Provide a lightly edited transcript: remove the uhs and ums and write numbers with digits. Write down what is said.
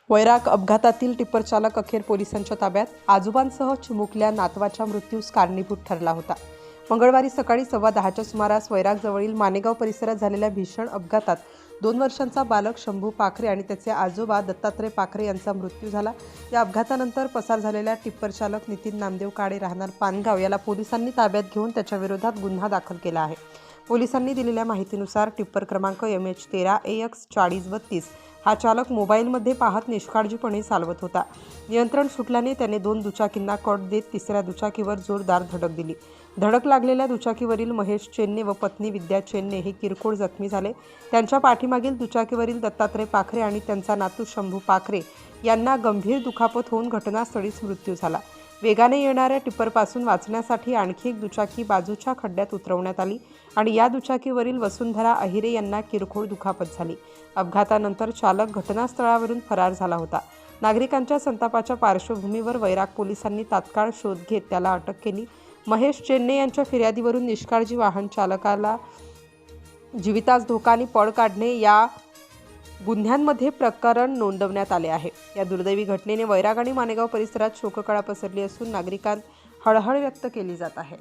वैराग अपघातातील टिप्पर चालक अखेर पोलिसांच्या ताब्यात. आजोबांसह चिमुकल्या नातवाच्या मृत्यूस कारणीभूत ठरला होता. मंगळवारी सकाळी 10:15च्या सुमारास वैरागजवळील मानेगाव परिसरात झालेल्या भीषण अपघातात 2 वर्षांचा बालक शंभू पाखरे आणि त्याचे आजोबा दत्तात्रय पाखरे यांचा मृत्यू झाला. या अपघातानंतर पसार झालेल्या टिप्पर चालक नितीन नामदेव काळे राहणार पानगाव याला पोलिसांनी ताब्यात घेऊन त्याच्या विरोधात गुन्हा दाखल केला आहे. पोलिसांनी दिलेल्या माहितीनुसार टिप्पर क्रमांक MH13 AX 4032 हा चालक मोबाईलमध्ये पाहत निष्काळजीपणे चालवत होता. नियंत्रण सुटल्याने त्याने 2 दुचाकींना कट देत तिसऱ्या दुचाकीवर जोरदार धडक दिली. धडक लागलेल्या दुचाकीवरील महेश चेन्ने व पत्नी विद्या चेन्ने हे किरकोळ जखमी झाले. त्यांच्या पाठीमागील दुचाकीवरील दत्तात्रय पाखरे आणि त्यांचा नातू शंभू पाखरे यांना गंभीर दुखापत होऊन घटनास्थळीच मृत्यू झाला. वेगाने येणाऱ्या टिप्परपासून वाचण्यासाठी आणखी एक दुचाकी बाजूच्या खड्ड्यात उतरवण्यात आली आणि या दुचाकीवरील वसुंधरा अहिरे यांना किरकोळ दुखापत झाली. अपघातानंतर चालक घटनास्थळावरून फरार झाला होता. नागरिकांच्या संतापाच्या पार्श्वभूमीवर वैराग पोलिसांनी तात्काळ शोध घेत त्याला अटक केली. महेश चेन्ने यांच्या फिर्यादीवरून निष्काळजी वाहन चालकाला जीवितास धोका आणि पळ काढणे या गुन्ह्यांमध्ये प्रकरण नोंदवण्यात आले आहे. या दुर्दैवी घटनेने वैराग आणि मानेगाव परिसरात शोककळा पसरली असून नागरिकांत हळहळ व्यक्त केली जात आहे.